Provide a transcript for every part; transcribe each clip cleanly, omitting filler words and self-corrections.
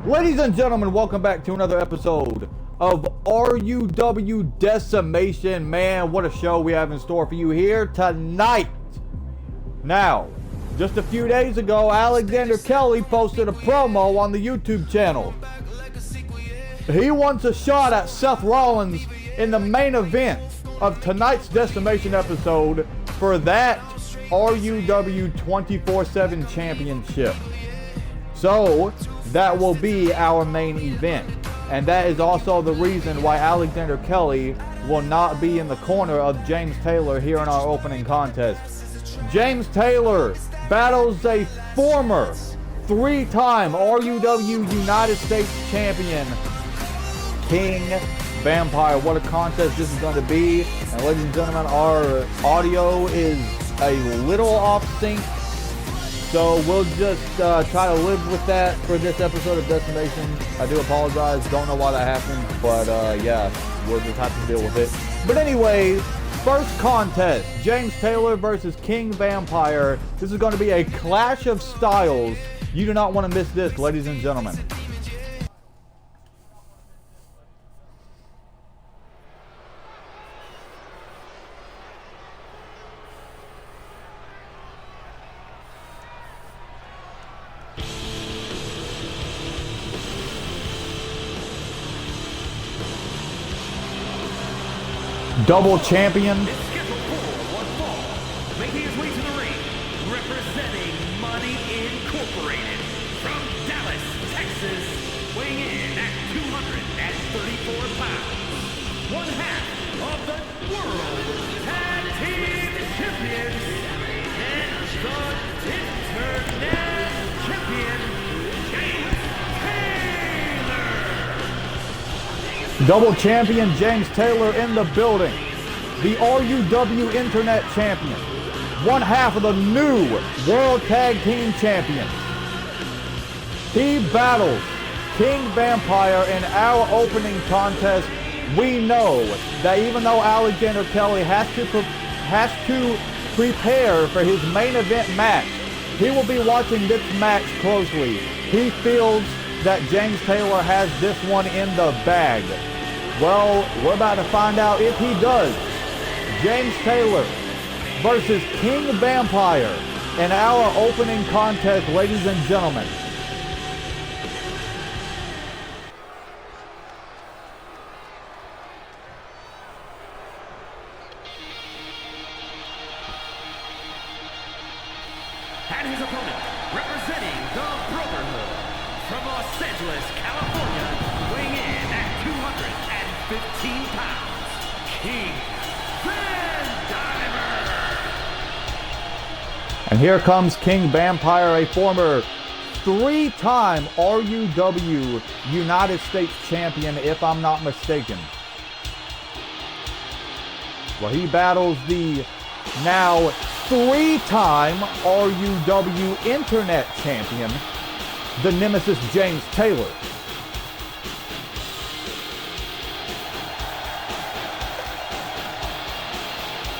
Ladies and gentlemen, welcome back to another episode of RUW Decimation. Man, what a show we have in store for you here tonight. Now, just a few days ago, Alexander Kelly posted a promo on the YouTube channel. He wants a shot at Seth Rollins in the main event of tonight's Decimation episode for that RUW 24/7 championship. So, that will be our main event. And that is also the reason why Alexander Kelly will not be in the corner of James Taylor here in our opening contest. James Taylor battles a former three-time RUW United States champion, King Vampire. What a contest this is going to be. And ladies and gentlemen, our audio is a little off sync. So we'll just try to live with that for this episode of Decimation. I do apologize. Don't know why that happened. But yeah, we'll just have to deal with it. But anyway, first contest. James Taylor versus King Vampire. This is going to be a clash of styles. You do not want to miss this, ladies and gentlemen. Double champion. Making his way to the ring, representing Money Incorporated from Dallas, Texas, weighing in at 234 pounds. One half of the World Tag Team Champions and the Internet Champion, James Taylor. Double champion James Taylor in the building. The RUW Internet Champion. One half of the new World Tag Team Champions. He battles King Vampire in our opening contest. We know that even though Alexander Kelly has to prepare for his main event match, he will be watching this match closely. He feels that James Taylor has this one in the bag. Well, we're about to find out if he does. James Taylor versus King Vampire in our opening contest, ladies and gentlemen. And his opponent, representing the Brotherhood from Los Angeles, California, weighing in at 215 pounds, King Vampire. And here comes King Vampire, a former three-time RUW United States champion, if I'm not mistaken. Well, he battles the now three-time RUW Internet champion, the Nemesis James Taylor.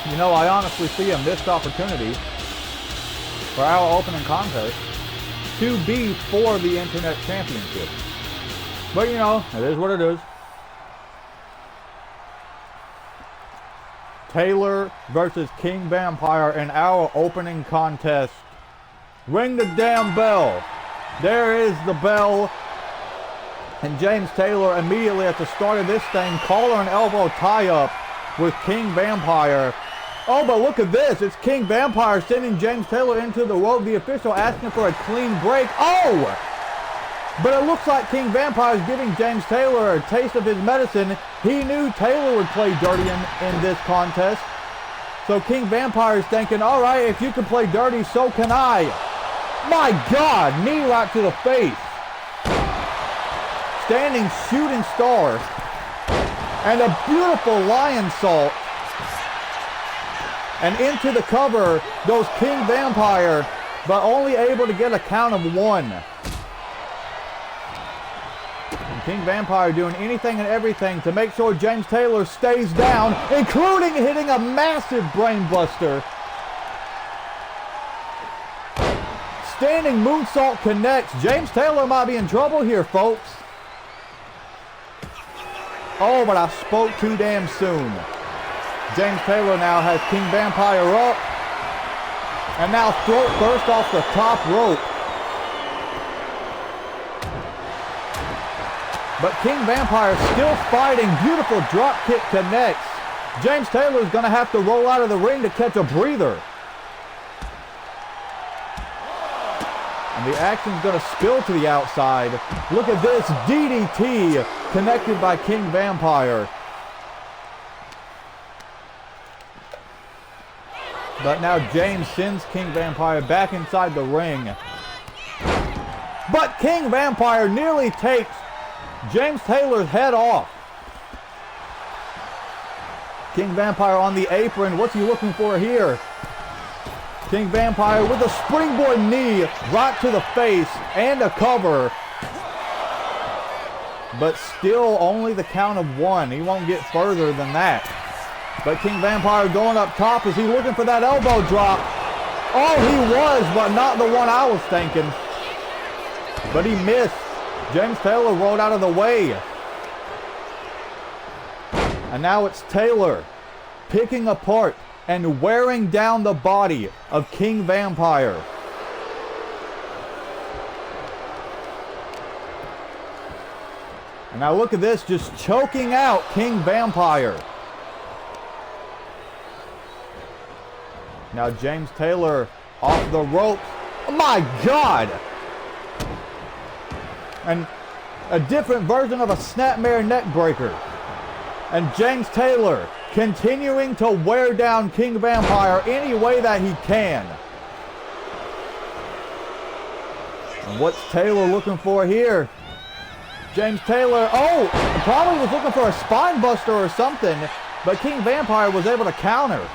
You know, I honestly see a missed opportunity for our opening contest to be for the Internet Championship. But you know, it is what it is. Taylor versus King Vampire in our opening contest. Ring the damn bell. There is the bell. And James Taylor immediately at the start of this thing, collar and elbow tie-up with King Vampire. Oh, but look at this. It's King Vampire sending James Taylor into the rope. The official asking for a clean break. Oh! But it looks like King Vampire is giving James Taylor a taste of his medicine. He knew Taylor would play dirty in this contest. So King Vampire is thinking, all right, if you can play dirty, so can I. My God, knee right to the face. Standing shooting star. And a beautiful lion salt. And into the cover goes King Vampire, but only able to get a count of one. And King Vampire doing anything and everything to make sure James Taylor stays down, including hitting a massive brain buster. standing moonsault connects. James Taylor might be in trouble here, folks. Oh, but I spoke too damn soon. James Taylor now has King Vampire up. And now throat first off the top rope. But King Vampire still fighting. Beautiful drop kick connects. James Taylor is going to have to roll out of the ring to catch a breather. And the action's going to spill to the outside. Look at this DDT connected by King Vampire. But now James sends King Vampire back inside the ring. But King Vampire nearly takes James Taylor's head off. King Vampire on the apron. What's he looking for here? King Vampire with a springboard knee right to the face and a cover. But still only the count of one. He won't get further than that. But King Vampire going up top. Is he looking for that elbow drop? Oh, he was, but not the one I was thinking. But he missed. James Taylor rolled out of the way. And now it's Taylor picking apart and wearing down the body of King Vampire. And now look at this, just choking out King Vampire. Now James Taylor off the ropes. Oh my God! And a different version of a snapmare neck breaker. And James Taylor continuing to wear down King Vampire any way that he can. And what's Taylor looking for here? James Taylor, oh, probably was looking for a spine buster or something, but King Vampire was able to counter.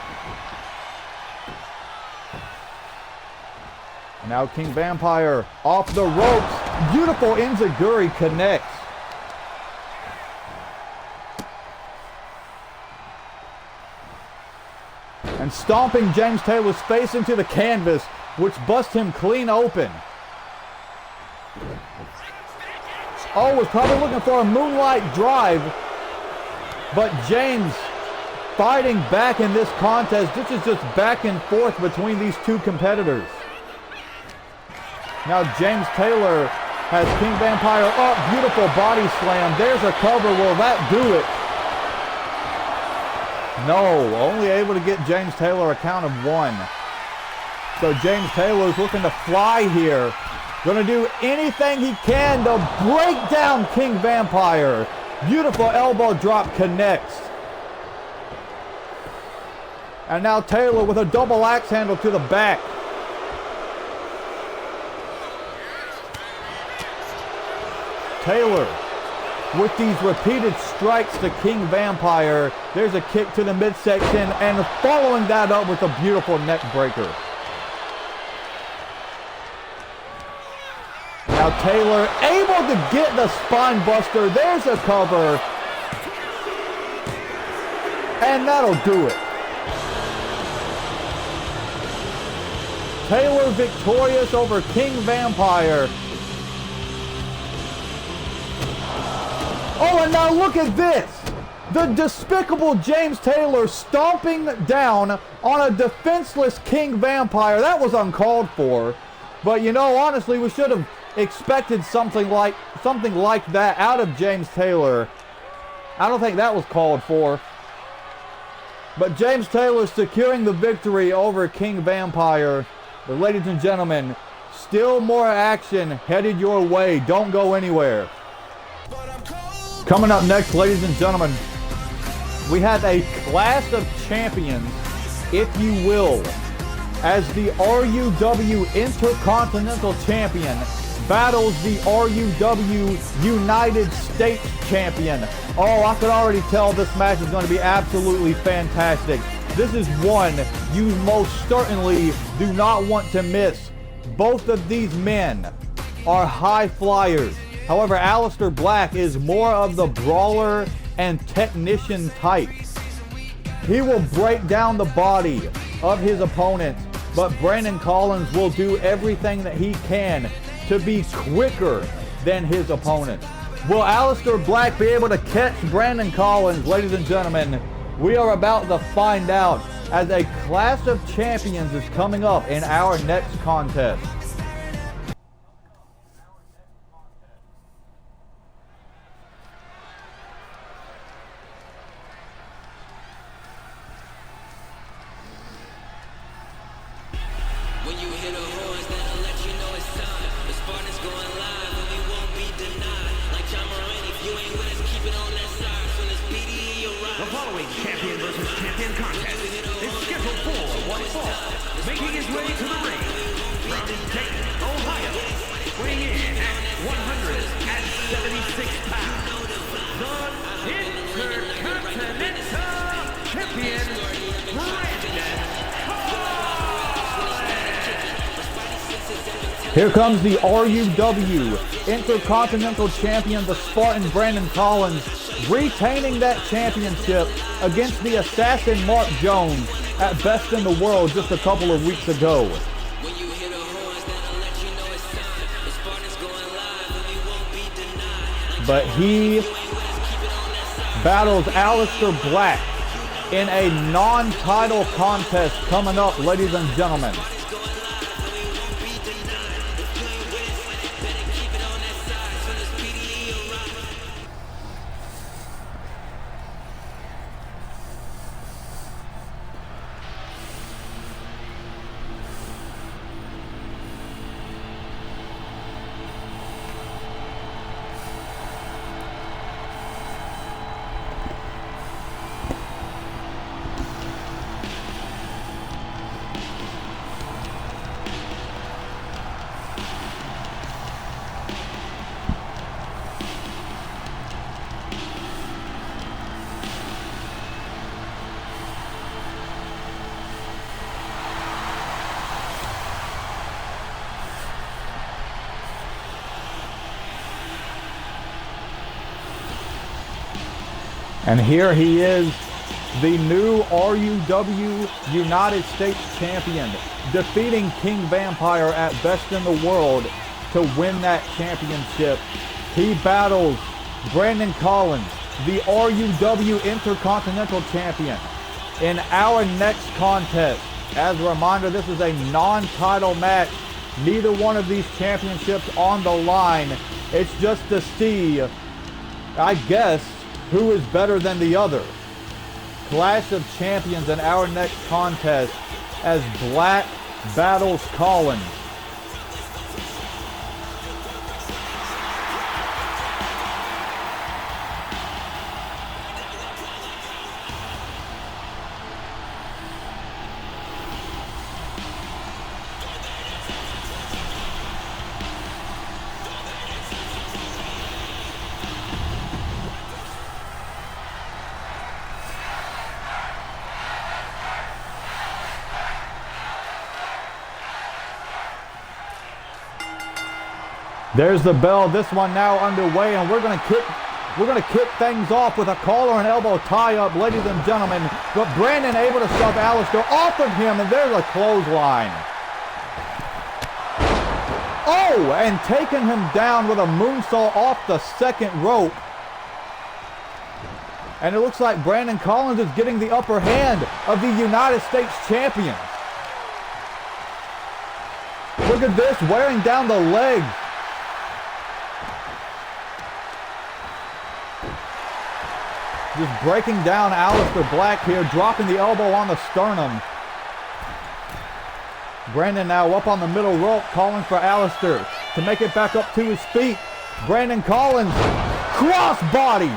Now King Vampire off the ropes. Beautiful enziguri connects. And stomping James Taylor's face into the canvas, which busts him clean open. Oh, was probably looking for a moonlight drive. But James fighting back in this contest. This is just back and forth between these two competitors. Now James Taylor has King Vampire up. Beautiful body slam. There's a cover. Will that do it? No. Only able to get James Taylor a count of one. So James Taylor's looking to fly here. Going to do anything he can to break down King Vampire. Beautiful elbow drop connects. And now Taylor with a double axe handle to the back. Taylor with these repeated strikes to King Vampire. There's a kick to the midsection and following that up with a beautiful neck breaker. Now Taylor able to get the spine buster. There's a cover. And that'll do it. Taylor victorious over King Vampire. Oh, and now look at this. The despicable James Taylor stomping down on a defenseless King Vampire. That was uncalled for. But you know, honestly, we should have expected something like that out of James Taylor. I don't think that was called for. But James Taylor securing the victory over King Vampire. But ladies and gentlemen, still more action headed your way. Don't go anywhere. Coming up next, ladies and gentlemen, we have a Clash of Champions, if you will, as the RUW Intercontinental Champion battles the RUW United States Champion. Oh, I could already tell this match is going to be absolutely fantastic. This is one you most certainly do not want to miss. Both of these men are high flyers. However, Aleister Black is more of the brawler and technician type. He will break down the body of his opponent but Brandon Collins will do everything that he can to be quicker than his opponent. Will Aleister Black be able to catch Brandon Collins? Ladies and gentlemen, we are about to find out as a Clash of Champions is coming up in our next contest. When you hear the horns, that'll let you know it's time. The Spartans going live, and we won't be denied. Like John Moran, if you ain't with us, keep it on that side. So let's BDE arrive. The following champion versus champion contest is scheduled for one fall. Making his way to the ring from Dayton, Ohio, weighing in at 176 pounds, the Intercontinental Champion, Brandon Collins. Here comes the RUW Intercontinental Champion, the Spartan Brandon Collins, retaining that championship against the assassin Mark Jones at Best in the World just a couple of weeks ago. When you hear the horns, that'll let you know it's time. The Spartans going live, and we won't be denied. But he battles Aleister Black in a non-title contest coming up, ladies and gentlemen. And here he is, the new RUW United States Champion, defeating King Vampire at Best in the World to win that championship. He battles Brandon Collins, the RUW Intercontinental Champion, in our next contest. As a reminder, this is a non-title match. Neither one of these championships on the line. It's just to see, I guess, who is better than the other. Clash of Champions in our next contest as Black battles Collins. There's the bell. This one now underway, and we're gonna kick things off with a collar and elbow tie-up, ladies and gentlemen. But Brandon able to shove Aleister off of him, and there's a clothesline. Oh, and taking him down with a moonsault off the second rope. And it looks like Brandon Collins is getting the upper hand of the United States champion. Look at this, wearing down the legs. Just breaking down Aleister Black here, dropping the elbow on the sternum. Brandon now up on the middle rope, calling for Aleister to make it back up to his feet. Brandon Collins, crossbody.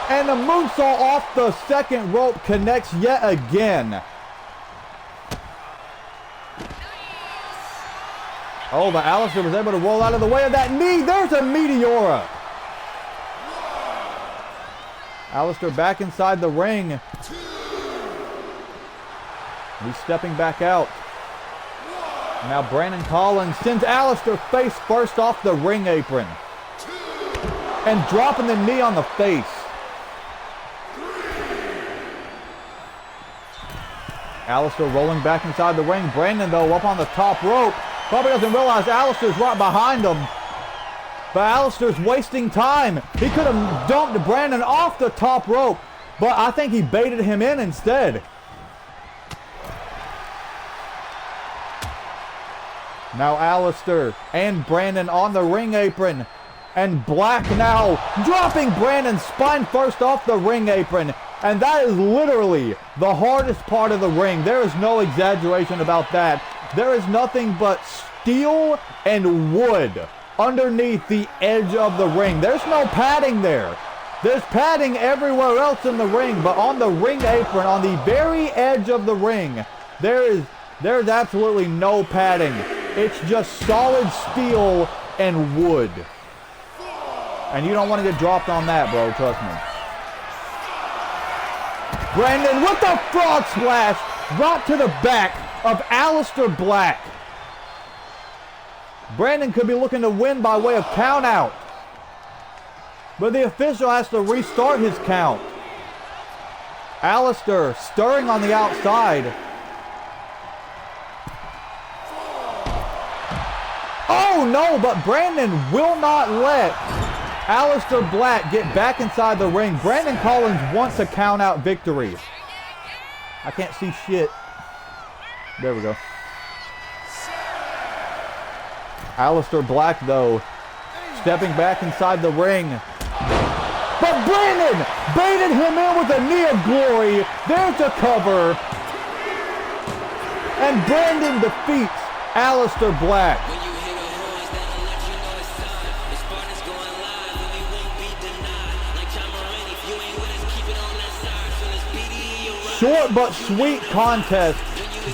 And the moonsault off the second rope connects yet again. Oh, but Aleister was able to roll out of the way of that knee. There's a Meteora. Aleister back inside the ring. He's stepping back out. Now Brandon Collins sends Aleister face first off the ring apron. And dropping the knee on the face. Alistair rolling back inside the ring. Brandon, though, up on the top rope. Probably doesn't realize Alistair's right behind him. But Alistair's wasting time. He could have dumped Brandon off the top rope. But I think he baited him in instead. Now Alistair and Brandon on the ring apron. And Black now dropping Brandon spine first off the ring apron. And that is literally the hardest part of the ring. There is no exaggeration about that. There is nothing but steel and wood underneath the edge of the ring. There's no padding there. There's padding everywhere else in the ring, but on the ring apron, on the very edge of the ring, there's absolutely no padding. It's just solid steel and wood. And you don't want to get dropped on that, bro, trust me. Brandon with the frog splash right to the back of Alistair Black. Brandon could be looking to win by way of count out. But the official has to restart his count. Alistair stirring on the outside. Oh no, but Brandon will not let Alistair Black get back inside the ring. Brandon Collins wants a count out victory. I can't see shit. There we go. Alistair Black, though, stepping back inside the ring. But Brandon baited him in with a knee of glory. There's a cover. And Brandon defeats Alistair Black. When you hit a horse, that'll let you know it's time. The Spartans going live and we won't be denied. Like John Moran, if you ain't with us, keep it on that side. So let's beat it, you're right. Short but sweet contest.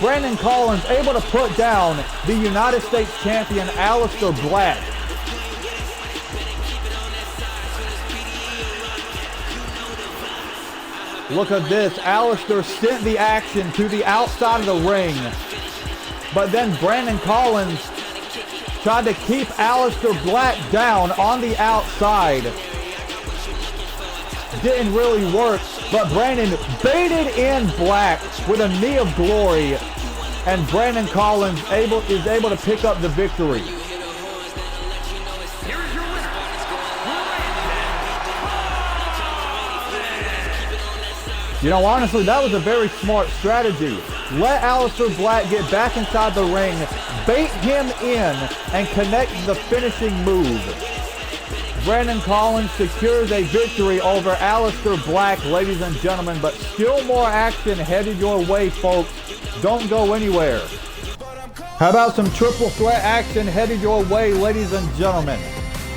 Brandon Collins able to put down the United States champion Alistair Black. Look at this. Alistair sent the action to the outside of the ring. But then Brandon Collins tried to keep Alistair Black down on the outside. Didn't really work, but Brandon baited in Black with a knee of glory, and Brandon Collins is able to pick up the victory. Here's your winner, You know, honestly, that was a very smart strategy. Let Alistair Black get back inside the ring, bait him in, and connect the finishing move. Brandon Collins secures a victory over Alistair Black, ladies and gentlemen, but still more action headed your way, folks. Don't go anywhere. How about some triple threat action headed your way, ladies and gentlemen?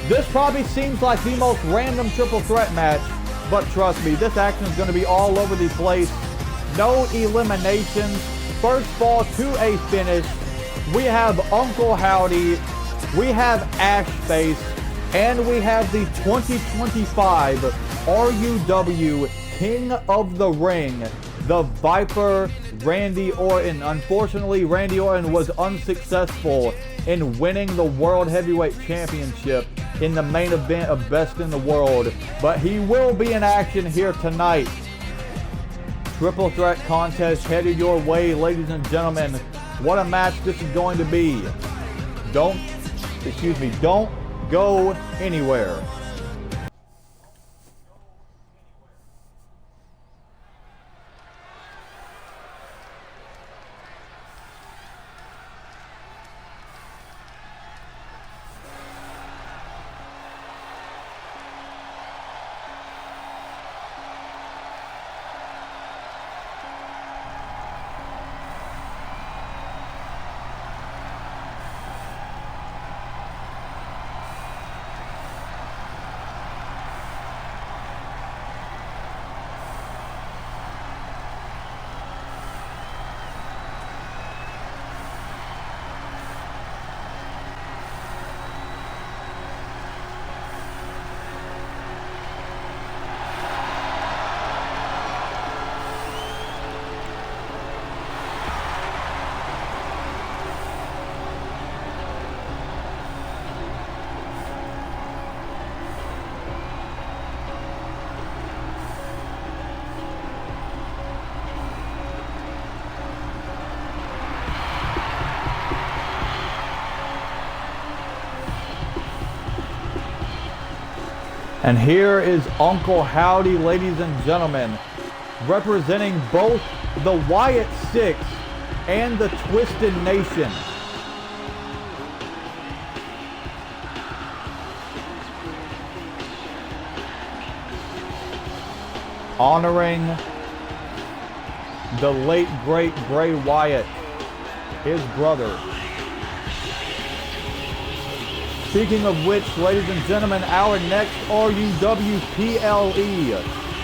This probably seems like the most random triple threat match, but trust me, this action is going to be all over the place. No eliminations. First fall to a finish. We have Uncle Howdy. We have Ash Face. And we have the 2025 RUW King of the Ring, the Viper, Randy Orton. Unfortunately, Randy Orton was unsuccessful in winning the World Heavyweight Championship in the main event of Best in the World, but he will be in action here tonight. Triple threat contest headed your way, ladies and gentlemen. What a match this is going to be. Don't go anywhere. And here is Uncle Howdy, ladies and gentlemen, representing both the Wyatt Six and the Twisted Nation. Honoring the late, great Bray Wyatt, his brother. Speaking of which, ladies and gentlemen, our next RUW PLE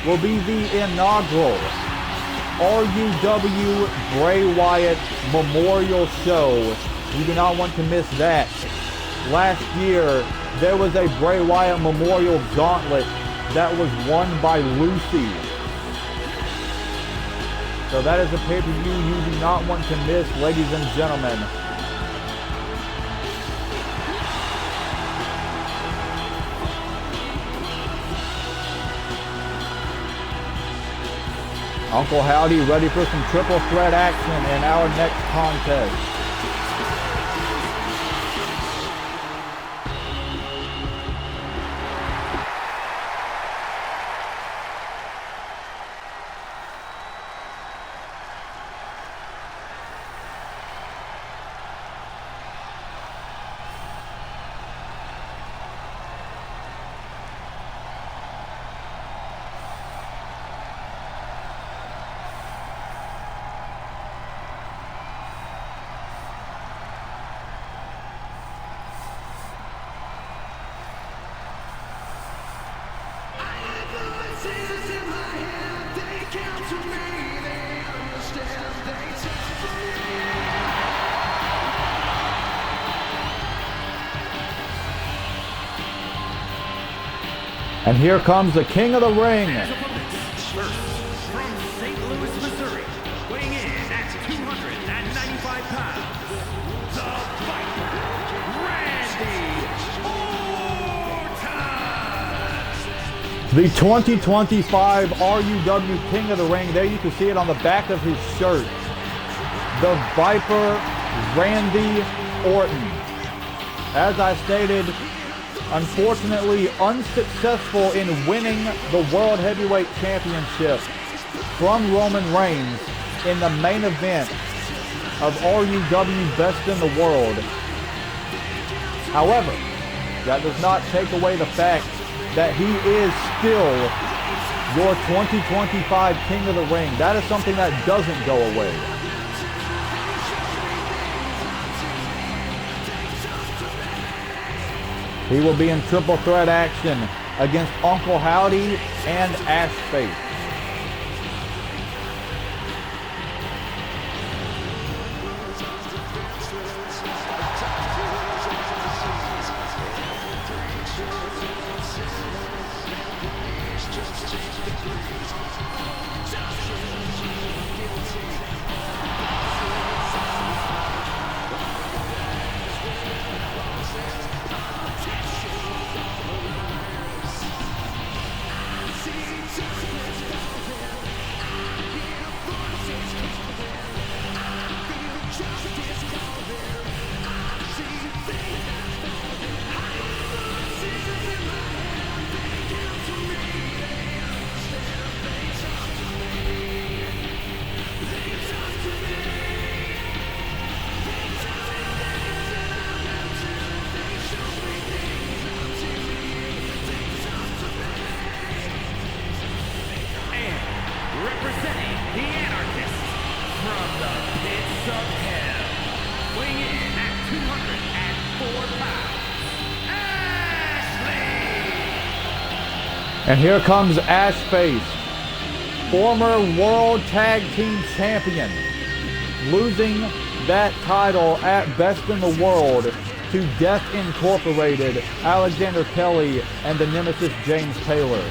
will be the inaugural RUW Bray Wyatt Memorial Show. You do not want to miss that. Last year, there was a Bray Wyatt Memorial Gauntlet that was won by Lucy. So that is a pay-per-view you do not want to miss, ladies and gentlemen. Uncle Howdy ready for some triple threat action in our next contest. And here comes the King of the Ring. First, from St. Louis, Missouri, weighing in at 295 pounds, the Viper, Randy Orton. The 2025 RUW King of the Ring. There you can see it on the back of his shirt. The Viper, Randy Orton. As I stated, unfortunately unsuccessful in winning the World Heavyweight Championship from Roman Reigns in the main event of RUW Best in the World. However, that does not take away the fact that he is still your 2025 King of the Ring. That is something that doesn't go away. He will be in triple threat action against Uncle Howdy and Ash Faith. Representing the Anarchists from the pits of hell, weighing in at 204 pounds, Ashley! And here comes Ash Faith, former World Tag Team Champion, losing that title at Best in the World to Death Incorporated, Alexander Kelly, and the Nemesis James Taylor.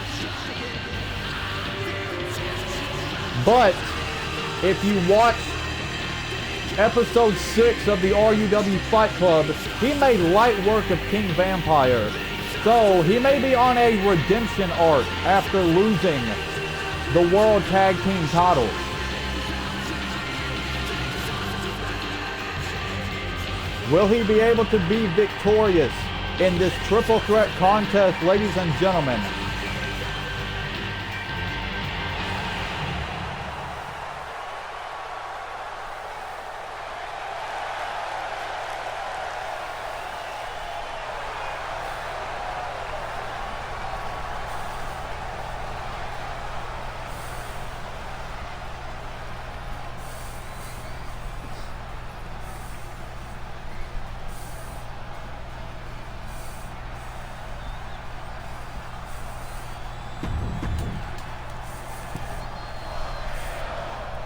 But if you watch episode 6 of the RUW Fight Club, he made light work of King Vampire. So he may be on a redemption arc after losing the World Tag Team titles. Will he be able to be victorious in this triple threat contest, ladies and gentlemen.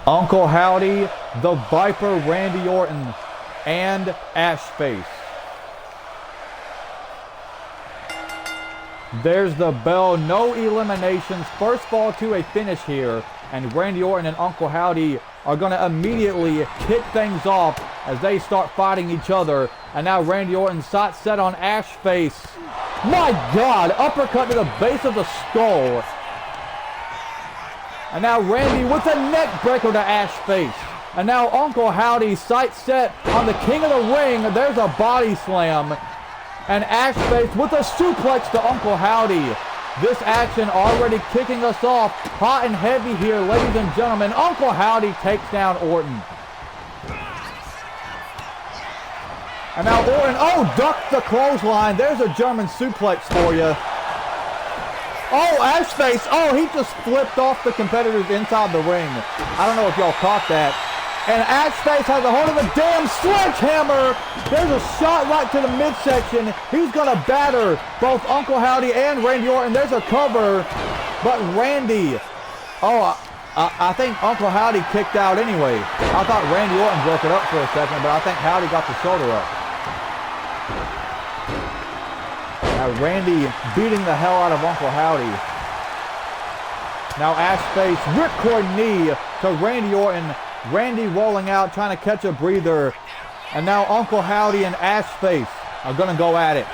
Uncle Howdy, the Viper, Randy Orton, and Ashface. There's the bell. No eliminations. First fall to a finish here. And Randy Orton and Uncle Howdy are going to immediately kick things off as they start fighting each other. And now Randy Orton's sights set on Ashface. My God! Uppercut to the base of the skull. And now Randy with a neck breaker to Ashface. And now Uncle Howdy, sights set on the King of the Ring. There's a body slam. And Ashface with a suplex to Uncle Howdy. This action already kicking us off hot and heavy here, ladies and gentlemen. Uncle Howdy takes down Orton. And now Orton, duck the clothesline. There's a German suplex for you. Oh, Ashface. Oh, he just flipped off the competitors inside the ring. I don't know if y'all caught that. And Ashface has a hold of a damn sledgehammer. There's a shot right to the midsection. He's going to batter both Uncle Howdy and Randy Orton. There's a cover. But Randy, I think Uncle Howdy kicked out anyway. I thought Randy Orton broke it up for a second, but I think Howdy got the shoulder up. Now Randy beating the hell out of Uncle Howdy. Now Ashface, ripcord knee to Randy Orton. Randy rolling out, trying to catch a breather. And now Uncle Howdy and Ashface are going to go at it.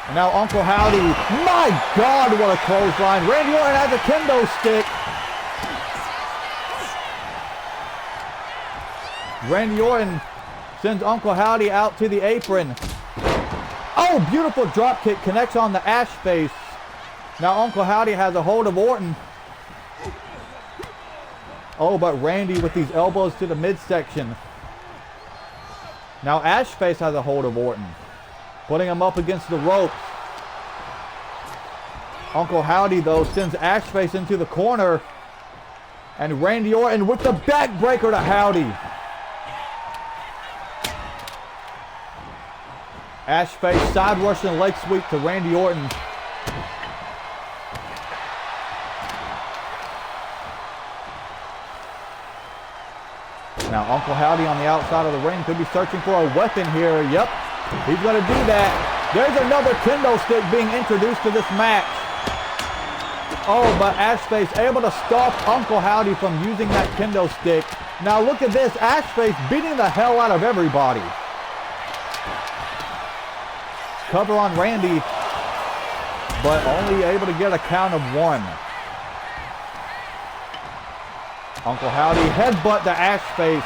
And now Uncle Howdy, my God, what a clothesline. Randy Orton has a kendo stick. Randy Orton sends Uncle Howdy out to the apron. Oh, beautiful drop kick, connects on the Ashface. Now Uncle Howdy has a hold of Orton. Oh, but Randy with these elbows to the midsection. Now Ashface has a hold of Orton, putting him up against the ropes. Uncle Howdy, though, sends Ashface into the corner. And Randy Orton with the backbreaker to Howdy. Ashface side Russian leg sweep to Randy Orton. Now Uncle Howdy on the outside of the ring could be searching for a weapon here. Yep, he's going to do that. There's another kendo stick being introduced to this match. Oh, but Ashface able to stop Uncle Howdy from using that kendo stick. Now look at this, Ashface beating the hell out of everybody. Cover on Randy, but only able to get a count of one. Uncle Howdy headbutt to Ashface.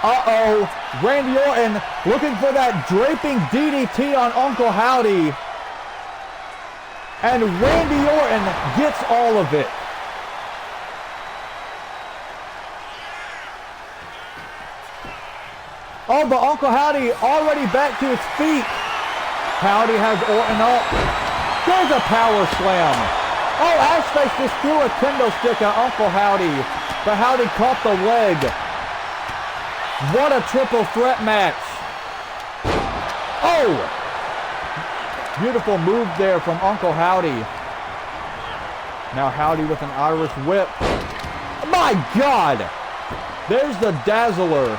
Uh-oh. Randy Orton looking for that draping DDT on Uncle Howdy. And Randy Orton gets all of it. Oh, but Uncle Howdy already back to his feet. Howdy has Orton up. There's a power slam. Oh, Ashface just threw a kendo stick at Uncle Howdy. But Howdy caught the leg. What a triple threat match. Oh! Beautiful move there from Uncle Howdy. Now Howdy with an Irish whip. My God! There's the Dazzler.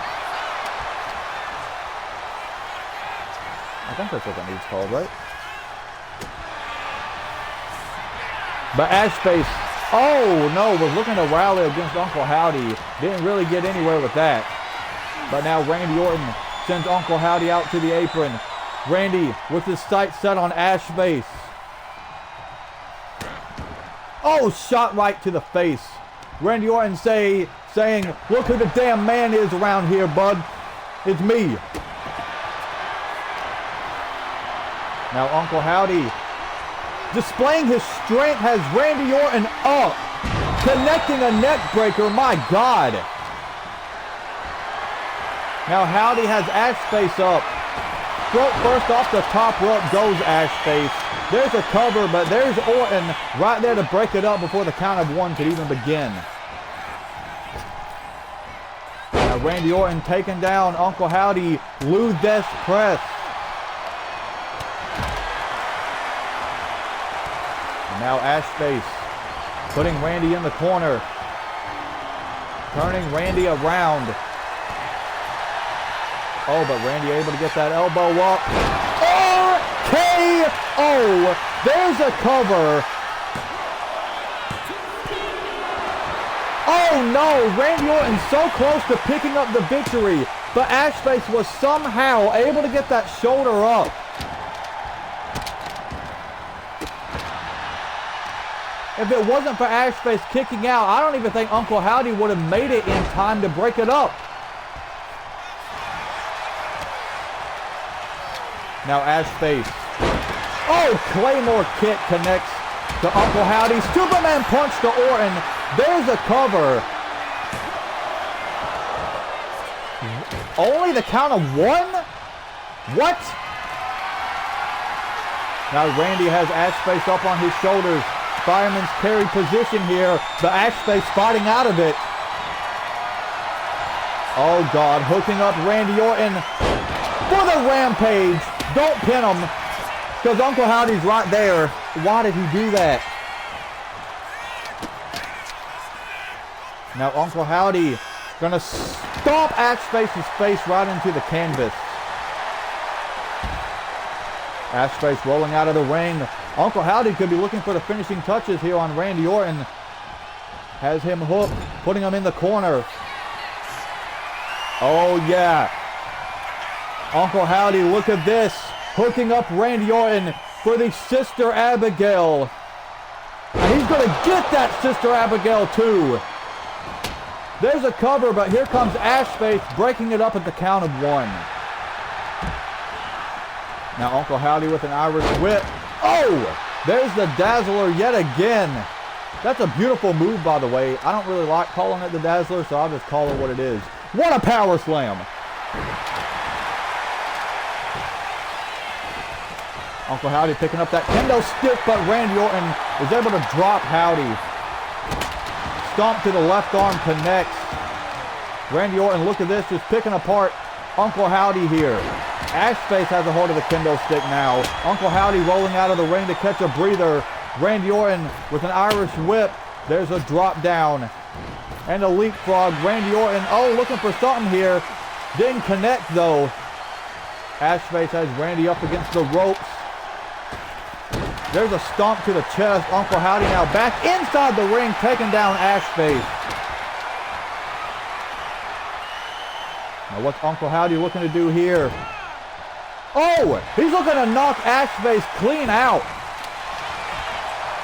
I think that's what that move's called, right? But Ashface, oh no, was looking to rally against Uncle Howdy. Didn't really get anywhere with that. But now Randy Orton sends Uncle Howdy out to the apron. Randy with his sights set on Ashface. Oh, shot right to the face. Randy Orton saying, look who the damn man is around here, bud. It's me. Now Uncle Howdy, displaying his strength, has Randy Orton up. Connecting a neck breaker, my God. Now Howdy has Ash Face up. First off the top rope goes Ash Face. There's a cover, but there's Orton right there to break it up before the count of one could even begin. Now Randy Orton taking down Uncle Howdy, Lou Death Press. And now Ash Face putting Randy in the corner. Turning Randy around. Oh, but Randy able to get that elbow up. RKO! There's a cover. Oh no, Randy Orton so close to picking up the victory, but Ash Face was somehow able to get that shoulder up. If it wasn't for Ash Face kicking out, I don't even think Uncle Howdy would have made it in time to break it up. Now Ash Face. Oh, Claymore kick connects to Uncle Howdy. Superman punch to Orton. There's a cover. Only the count of one? What? Now Randy has Ash Face up on his shoulders. Fireman's carry position here. The Ash Face fighting out of it. Oh God, hooking up Randy Orton for the rampage. Don't pin him, because Uncle Howdy's right there. Why did he do that? Now Uncle Howdy gonna stomp Ash Face's face right into the canvas. Ash Face rolling out of the ring. Uncle Howdy could be looking for the finishing touches here on Randy Orton. Has him hooked, putting him in the corner. Oh yeah. Uncle Howdy, look at this. Hooking up Randy Orton for the Sister Abigail. And he's going to get that Sister Abigail too. There's a cover, but here comes Ash Face breaking it up at the count of one. Now Uncle Howdy with an Irish whip. Oh! There's the Dazzler yet again. That's a beautiful move, by the way. I don't really like calling it the Dazzler, so I'll just call it what it is. What a power slam. Uncle Howdy picking up that kendo stick, but Randy Orton is able to drop Howdy. Stomp to the left arm connects. Randy Orton, look at this, just picking apart Uncle Howdy here. Ash Face has a hold of the kendo stick now. Uncle Howdy rolling out of the ring to catch a breather. Randy Orton with an Irish whip. There's a drop down. And a leapfrog. Randy Orton, oh, looking for something here. Didn't connect though. Ash Face has Randy up against the ropes. There's a stomp to the chest. Uncle Howdy now back inside the ring, taking down Ash Face. Now what's Uncle Howdy looking to do here? Oh, he's looking to knock Ash Face clean out.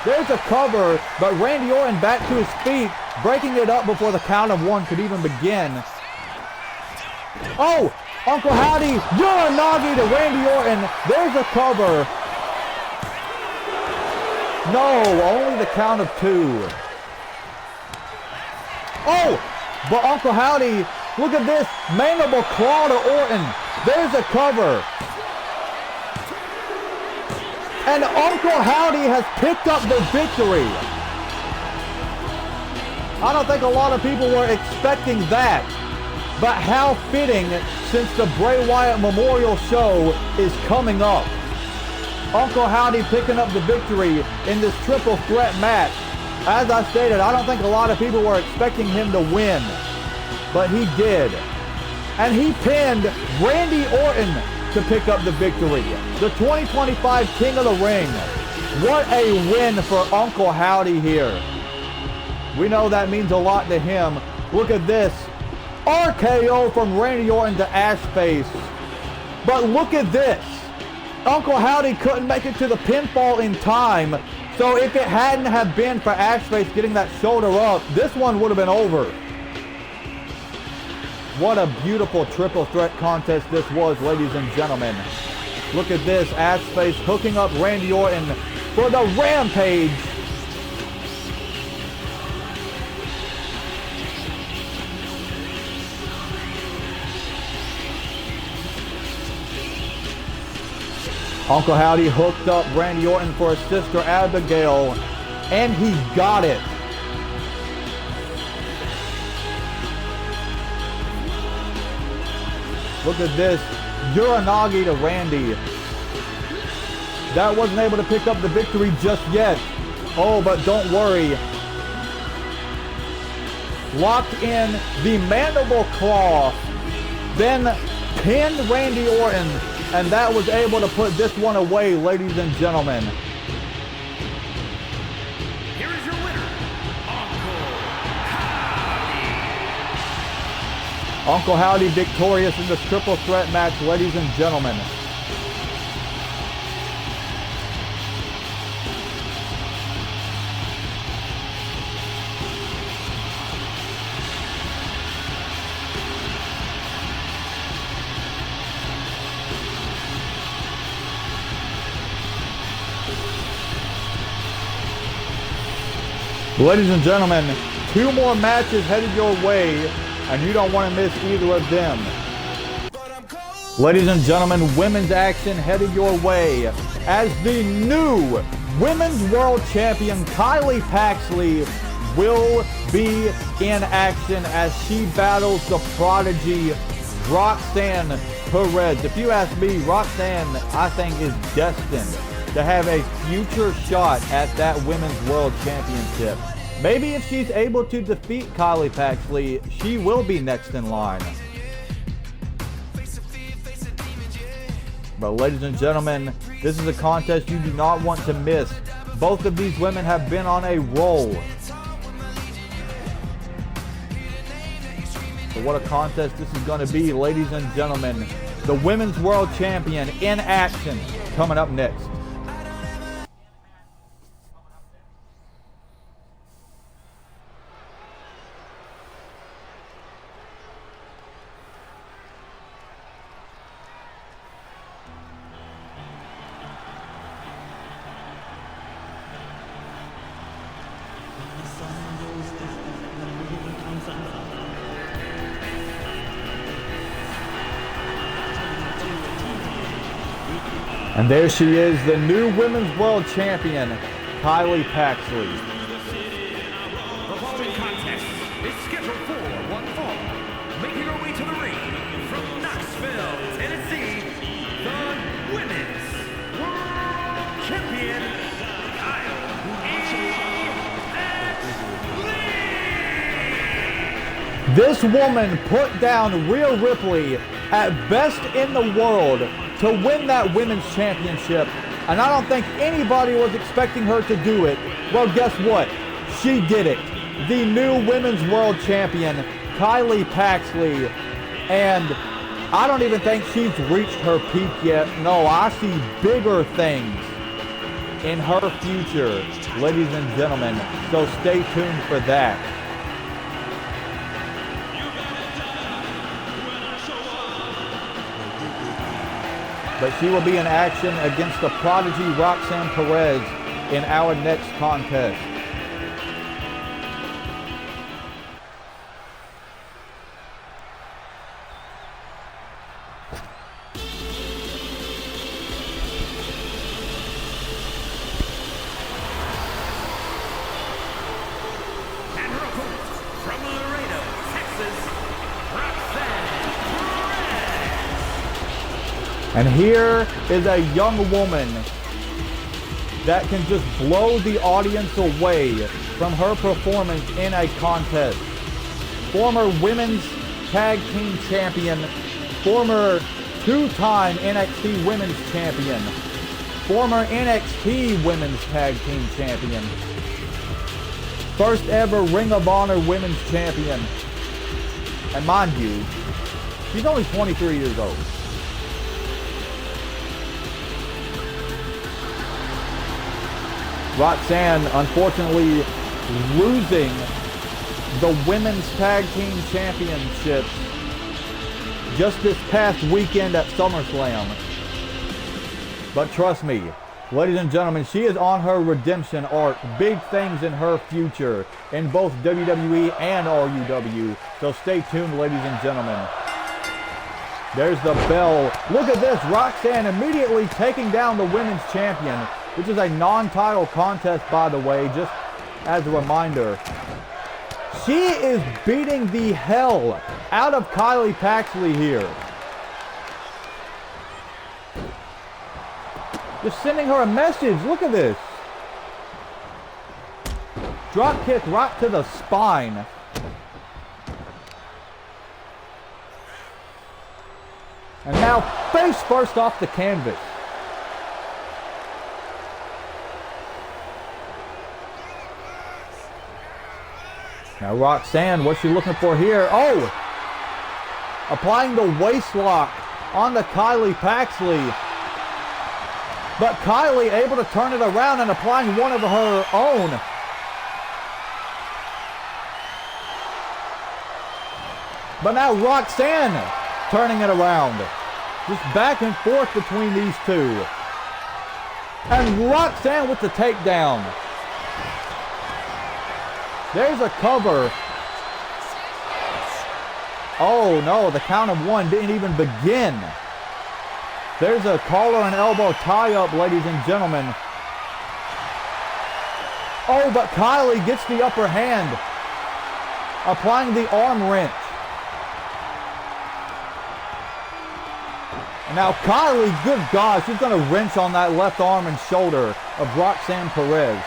There's a cover, but Randy Orton back to his feet, breaking it up before the count of one could even begin. Oh, Uncle Howdy, Uranagi to Randy Orton. There's a cover. No, only the count of two. Oh, but Uncle Howdy, look at this, mandible claw to Orton. There's a cover. And Uncle Howdy has picked up the victory. I don't think a lot of people were expecting that. But how fitting, since the Bray Wyatt Memorial Show is coming up. Uncle Howdy picking up the victory in this triple threat match. As I stated, I don't think a lot of people were expecting him to win. But he did. And he pinned Randy Orton to pick up the victory. The 2025 King of the Ring. What a win for Uncle Howdy here. We know that means a lot to him. Look at this. RKO from Randy Orton to Ash Face. But look at this. Uncle Howdy couldn't make it to the pinfall in time. So if it hadn't have been for Ash Face getting that shoulder up, this one would have been over. What a beautiful triple threat contest this was, ladies and gentlemen. Look at this, ass face hooking up Randy Orton for the Rampage. Uncle Howdy hooked up Randy Orton for his sister Abigail, and he got it. Look at this, Uranagi to Randy. That wasn't able to pick up the victory just yet. Oh, but don't worry. Locked in the mandible claw, then pinned Randy Orton. And that was able to put this one away, ladies and gentlemen. Here is your winner, Uncle Howdy. Uncle Howdy victorious in this triple threat match, ladies and gentlemen. Ladies and gentlemen, 2 more matches headed your way, and you don't want to miss either of them. Ladies and gentlemen, women's action headed your way as the new Women's World Champion Kylie Paxley will be in action as she battles the prodigy Roxanne Perez. If you ask me, Roxanne, I think, is destined to have a future shot at that Women's World Championship. Maybe if she's able to defeat Kylie Paxley, she will be next in line. But ladies and gentlemen, this is a contest you do not want to miss. Both of these women have been on a roll. So what a contest this is going to be, ladies and gentlemen. The Women's World Champion in action coming up next. And there she is, the new Women's World Champion, Kylie Paxley. The following contest is scheduled for one fall. Making her way to the ring from Knoxville, Tennessee, the Women's World Champion, Kylie. This woman put down Rhea Ripley at best in the world to win that women's championship, and I don't think anybody was expecting her to do it. Well, guess what? She did it. The new Women's World Champion, Kylie Paxley, and I don't even think she's reached her peak yet. No, I see bigger things in her future, ladies and gentlemen, so stay tuned for that. But she will be in action against the prodigy Roxanne Perez in our next contest. And her opponent from Laredo, Texas, Roxanne Perez. And here is a young woman that can just blow the audience away from her performance in a contest. Former Women's Tag Team Champion, former 2-time NXT Women's Champion, former NXT Women's Tag Team Champion, first ever Ring of Honor Women's Champion. And mind you, she's only 23 years old. Roxanne, unfortunately, losing the Women's Tag Team Championships just this past weekend at SummerSlam. But trust me, ladies and gentlemen, she is on her redemption arc. Big things in her future in both WWE and RUW. So stay tuned, ladies and gentlemen. There's the bell. Look at this. Roxanne immediately taking down the women's champion, which is a non-title contest, by the way, just as a reminder. She is beating the hell out of Kylie Paxley here. Just sending her a message. Look at this. Drop kick right to the spine. And now face first off the canvas. Now Roxanne, what's she looking for here? Oh! Applying the waist lock on the Kylie Paxley. But Kylie able to turn it around and applying one of her own. But now Roxanne turning it around. Just back and forth between these two. And Roxanne with the takedown. There's a cover. Oh no, the count of one didn't even begin. There's a collar and elbow tie-up, ladies and gentlemen. Oh, but Kylie gets the upper hand. Applying the arm wrench. And now Kylie, good God, she's going to wrench on that left arm and shoulder of Roxanne Perez.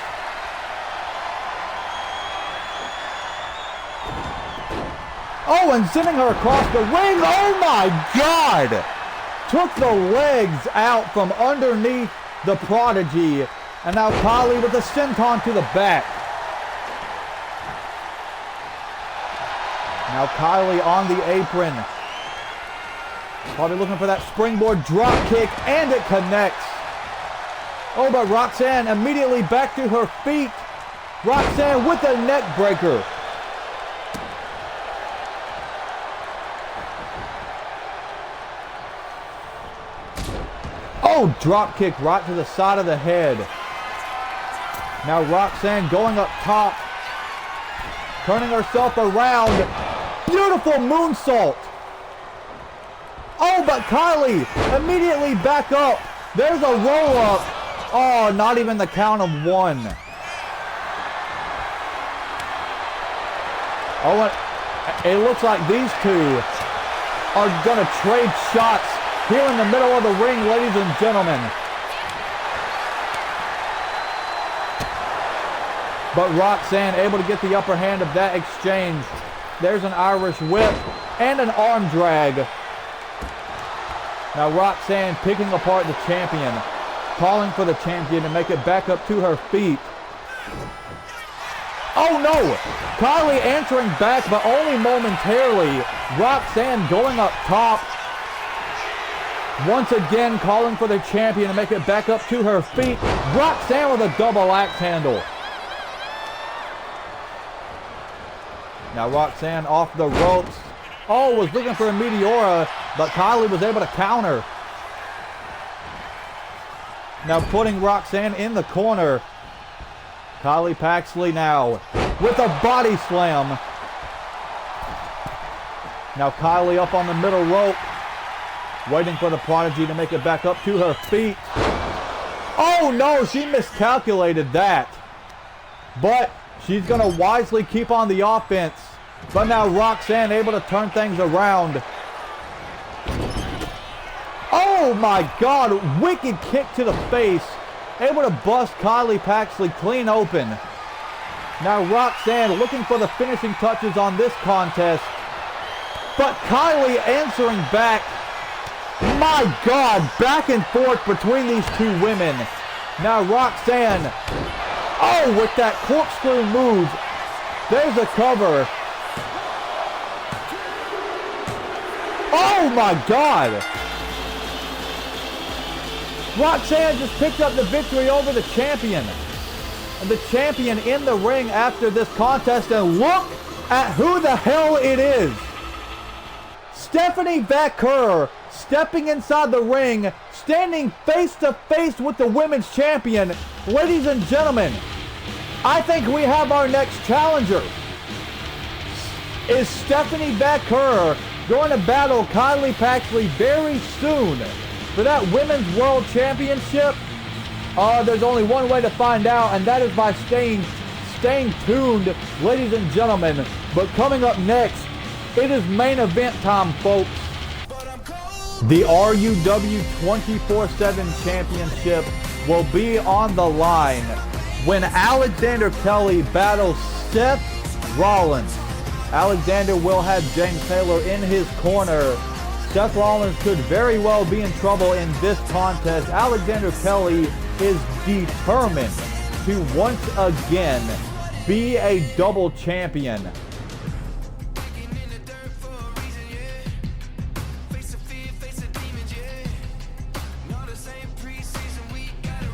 Oh, and sending her across the ring. Oh my God! Took the legs out from underneath the Prodigy. And now Kylie with a senton to the back. Now Kylie on the apron. Probably looking for that springboard drop kick, and it connects. Oh, but Roxanne immediately back to her feet. Roxanne with a neck breaker. Oh, drop kick right to the side of the head. Now Roxanne going up top. Turning herself around. Beautiful moonsault. Oh, but Kylie immediately back up. There's a roll-up. Oh, not even the count of one. Oh, it looks like these two are going to trade shots here in the middle of the ring, ladies and gentlemen. But Roxanne able to get the upper hand of that exchange. There's an Irish whip and an arm drag. Now Roxanne picking apart the champion, calling for the champion to make it back up to her feet. Oh no! Kylie answering back, but only momentarily. Roxanne going up top. Once again calling for the champion to make it back up to her feet. Roxanne with a double axe handle. Now Roxanne off the ropes. Oh, was looking for a Meteora, but Kylie was able to counter. Now putting Roxanne in the corner. Kylie Paxley now with a body slam. Now Kylie up on the middle rope. Waiting for the Prodigy to make it back up to her feet. Oh no, she miscalculated that. But she's going to wisely keep on the offense. But now Roxanne able to turn things around. Oh my God, wicked kick to the face. Able to bust Kylie Paxley clean open. Now Roxanne looking for the finishing touches on this contest. But Kylie answering back. My God, back and forth between these two women. Now Roxanne, oh, with that corkscrew move. There's a cover. Oh my God. Roxanne just picked up the victory over the champion. And the champion in the ring after this contest, and look at who the hell it is. Stephanie Vaquer stepping inside the ring, standing face to face with the women's champion. Ladies and gentlemen, I think we have our next challenger. Is Stephanie Becker going to battle Kylie Paxley very soon for that Women's World Championship? There's only one way to find out, and that is by staying tuned, ladies and gentlemen. But coming up next, it is main event time, folks. The RUW 24/7 Championship will be on the line when Alexander Kelly battles Seth Rollins. Alexander will have James Taylor in his corner. Seth Rollins could very well be in trouble in this contest. Alexander Kelly is determined to once again be a double champion.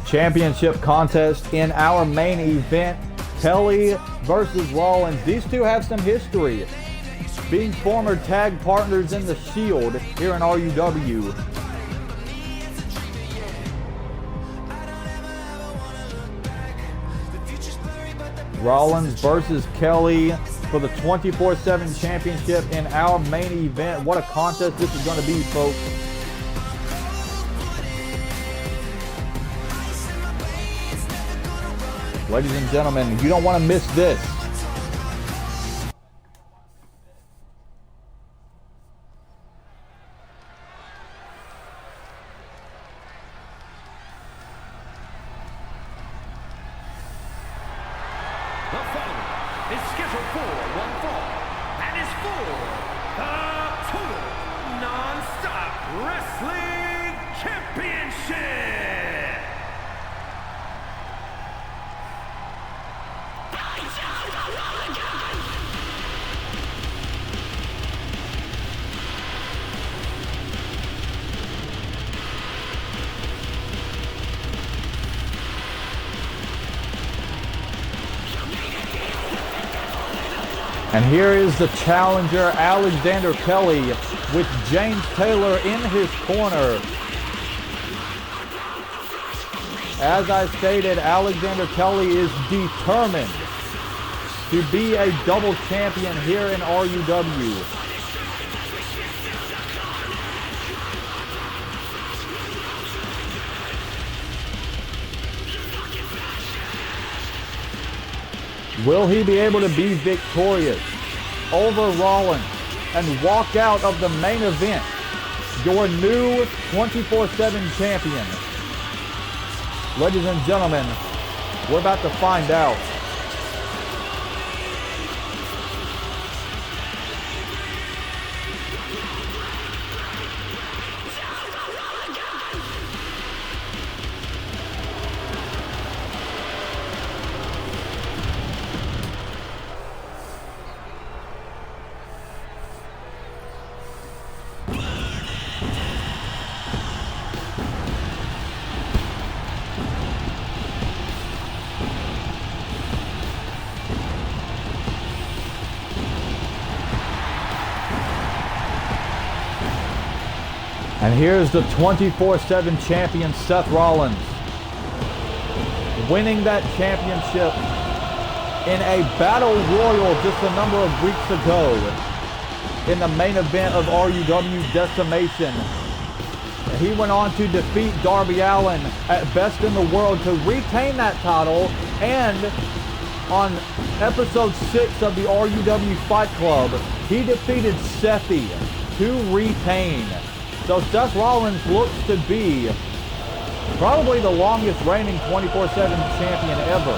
Championship contest in our main event, Kelly versus Rollins. These two have some history, being former tag partners in the Shield here in RUW. Rollins versus Kelly for the 24/7 championship in our main event. What a contest this is going to be, folks. Ladies and gentlemen, you don't want to miss this. The following is scheduled for one fall. That is for the Total Non-Stop Wrestling Championship. And here is the challenger, Alexander Kelly, with James Taylor in his corner. As I stated, Alexander Kelly is determined to be a double champion here in RUW. Will he be able to be victorious over Rollins and walk out of the main event, your new 24/7 champion? Ladies and gentlemen, we're about to find out. And here's the 24/7 champion, Seth Rollins, winning that championship in a battle royal just a number of weeks ago in the main event of RUW Decimation. He went on to defeat Darby Allin at Best in the World to retain that title, and on episode 6 of the RUW Fight Club, he defeated Sethi to retain. So Seth Rollins looks to be probably the longest reigning 24/7 champion ever.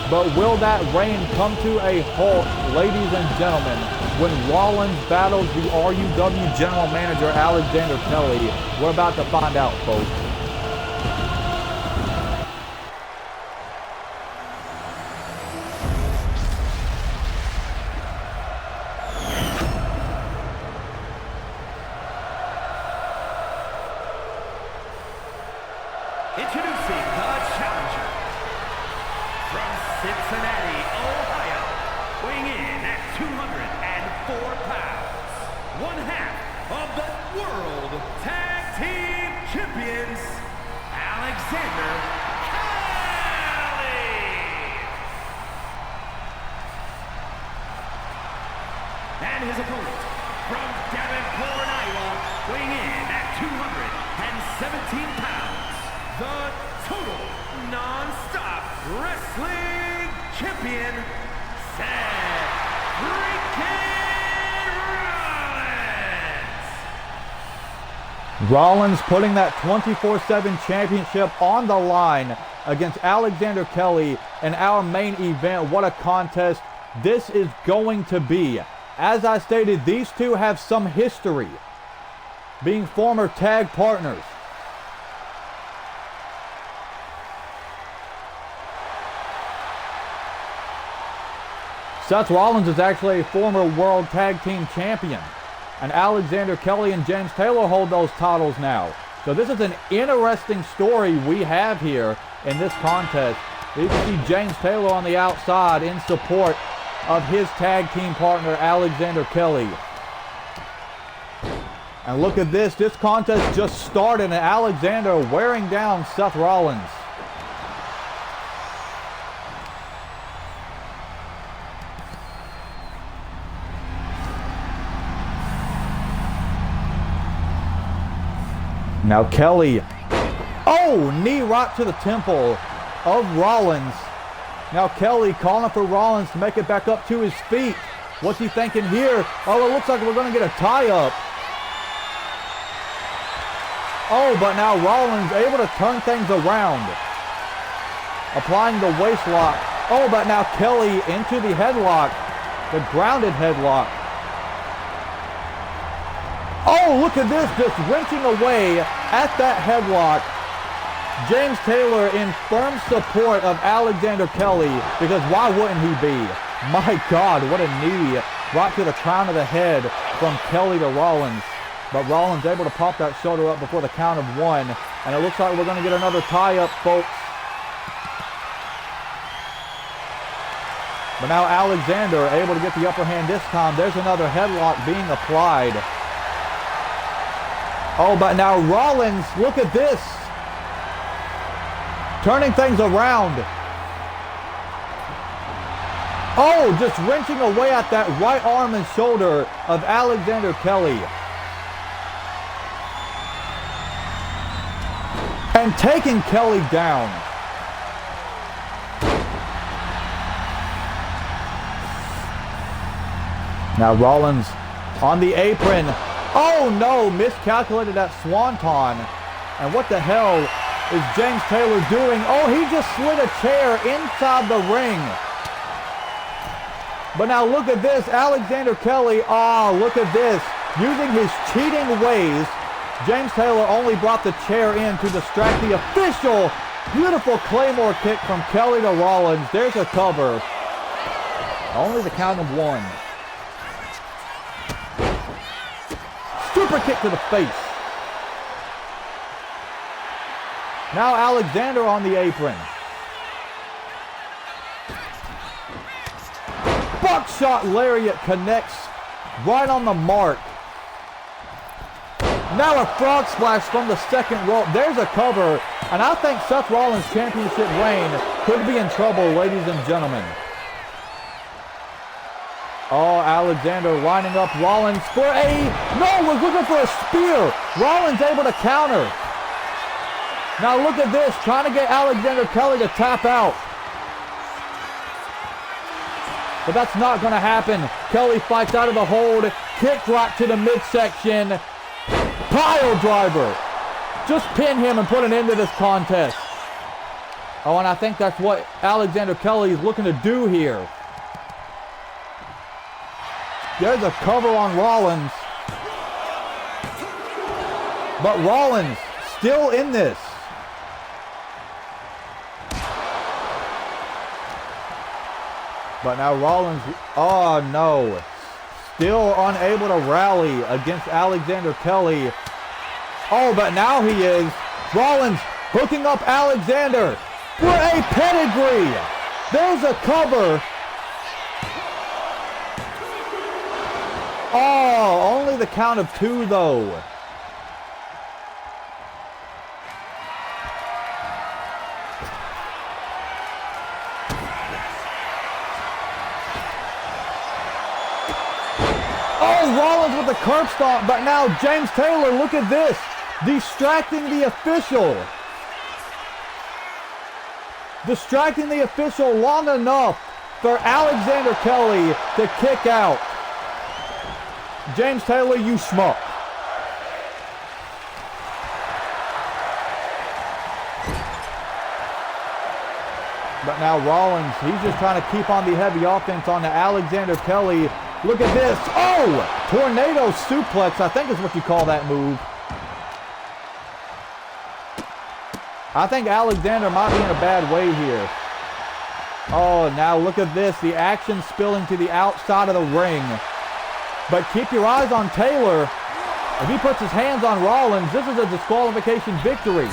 But will that reign come to a halt, ladies and gentlemen, when Rollins battles the RUW General Manager Alexander Kelly? We're about to find out, folks. Introducing the challenger from Cincinnati, Ohio, weighing in at 204 pounds, one half of the World Tag Team Champions, Alexander Kelly. And his opponent, from Davenport, Iowa, weighing in at 217 pounds, the total non-stop wrestling champion, Seth freaking Rollins. Rollins putting that 24/7 championship on the line against Alexander Kelly in our main event. What a contest this is going to be. As I stated, these two have some history, being former tag partners. Seth Rollins is actually a former World Tag Team Champion, and Alexander Kelly and James Taylor hold those titles now. So this is an interesting story we have here in this contest. You can see James Taylor on the outside in support of his tag team partner, Alexander Kelly. And look at this. This contest just started, and Alexander wearing down Seth Rollins. Now Kelly, knee right to the temple of Rollins. Now Kelly calling for Rollins to make it back up to his feet. What's he thinking here? Oh, it looks like we're going to get a tie-up. Oh, but now Rollins able to turn things around, applying the waist lock. Oh, but now Kelly into the headlock, the grounded headlock. Oh, look at this, just wrenching away at that headlock. James Taylor in firm support of Alexander Kelly, because why wouldn't he be? My God, what a knee right to the crown of the head from Kelly to Rollins. But Rollins able to pop that shoulder up before the count of one. And it looks like we're going to get another tie-up, folks. But now Alexander able to get the upper hand this time. There's another headlock being applied. Oh, but now Rollins, look at this. Turning things around. Oh, just wrenching away at that right arm and shoulder of Alexander Kelly. And taking Kelly down. Now Rollins on the apron. Oh no, miscalculated that swanton. And what the hell is James Taylor doing? Oh, he just slid a chair inside the ring. But now look at this, Alexander Kelly, look at this. Using his cheating ways, James Taylor only brought the chair in to distract the official. Beautiful Claymore kick from Kelly to Rollins. There's a cover. Only the count of one. Super kick to the face. Now Alexander on the apron. Buckshot lariat connects right on the mark. Now a frog splash from the second rope. There's a cover. And I think Seth Rollins' championship reign could be in trouble, ladies and gentlemen. Oh, Alexander lining up Rollins for was looking for a spear. Rollins able to counter. Now look at this, trying to get Alexander Kelly to tap out. But that's not going to happen. Kelly fights out of the hold, kick right to the midsection. Pile driver. Just pin him and put an end to this contest. Oh, and I think that's what Alexander Kelly is looking to do here. There's a cover on Rollins. But Rollins still in this. But now Rollins, oh no. Still unable to rally against Alexander Kelly. Oh, but now he is. Rollins hooking up Alexander for a pedigree. There's a cover. Oh, only the count of two though. Oh, Rollins with the curb stomp, but now James Taylor, look at this. Distracting the official. Distracting the official long enough for Alexander Kelly to kick out. James Taylor, you schmuck. But now Rollins, he's just trying to keep on the heavy offense on to Alexander Kelly. Look at this. Oh! Tornado suplex, I think is what you call that move. I think Alexander might be in a bad way here. Oh, now look at this. The action spilling to the outside of the ring. But keep your eyes on Taylor. If he puts his hands on Rollins, this is a disqualification victory.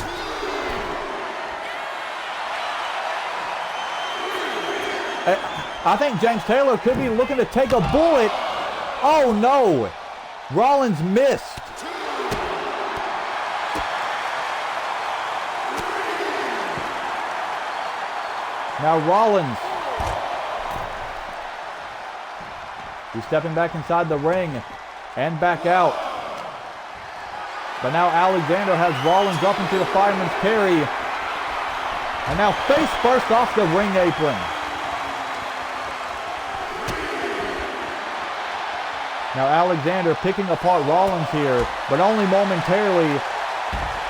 I think James Taylor could be looking to take a bullet. Oh no! Rollins missed. Now Rollins. He's stepping back inside the ring and back out. But now Alexander has Rollins up into the fireman's carry. And now face first off the ring apron. Now Alexander picking apart Rollins here, but only momentarily.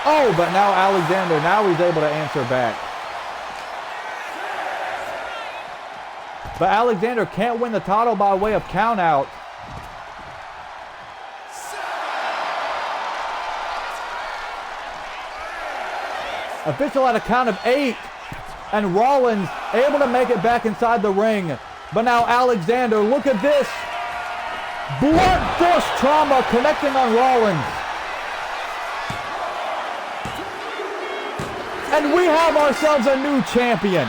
Oh, but now Alexander, now he's able to answer back. But Alexander can't win the title by way of countout. Official at a count of 8. And Rollins able to make it back inside the ring. But now Alexander, look at this. Blunt force trauma connecting on Rollins. And we have ourselves a new champion.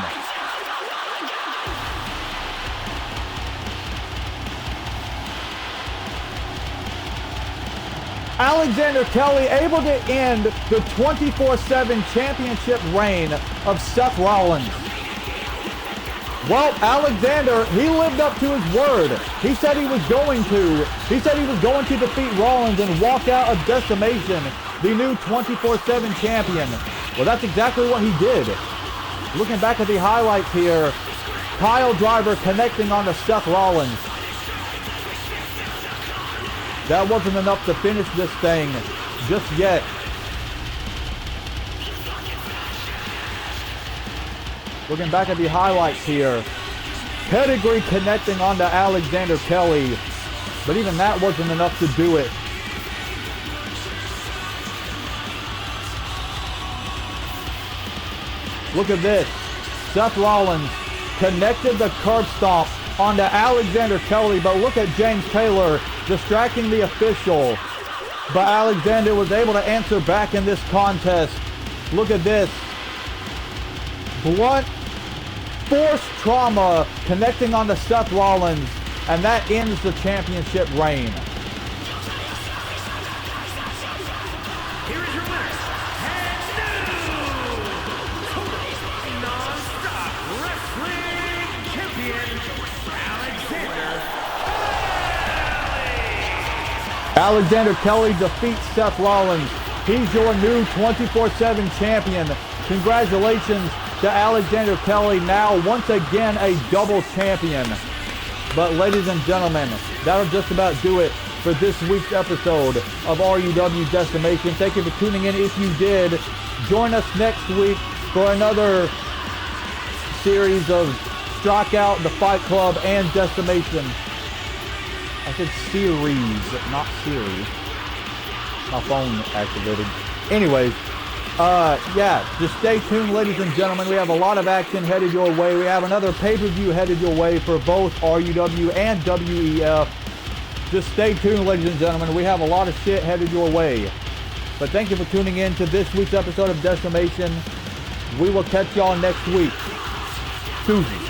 Alexander Kelly able to end the 24/7 championship reign of Seth Rollins. Well, Alexander, he lived up to his word. He said he was going to. He said he was going to defeat Rollins and walk out of Decimation, the new 24/7 champion. Well, that's exactly what he did. Looking back at the highlights here, pile driver connecting onto Seth Rollins. That wasn't enough to finish this thing just yet. Looking back at the highlights here. Pedigree connecting onto Alexander Kelly. But even that wasn't enough to do it. Look at this. Seth Rollins connected the curb stomp onto Alexander Kelly. But look at James Taylor distracting the official. But Alexander was able to answer back in this contest. Look at this. Blunt force trauma connecting onto Seth Rollins, and that ends the championship reign. Here is your winner, and new non-stop wrestling champion, Alexander Kelly defeats Seth Rollins. He's your new 24/7 champion. Congratulations to Alexander Kelly, now once again a double champion. But ladies and gentlemen, that'll just about do it for this week's episode of RUW Decimation. Thank you for tuning in. If you did, join us next week for another series of Strikeout, The Fight Club, and Decimation. I said series, not series. My phone activated. Anyways, yeah, just stay tuned, ladies and gentlemen. We have a lot of action headed your way. We have another pay-per-view headed your way for both RUW and WEF. Just stay tuned, ladies and gentlemen. We have a lot of shit headed your way. But thank you for tuning in to this week's episode of Decimation. We will catch y'all next week. Deuces.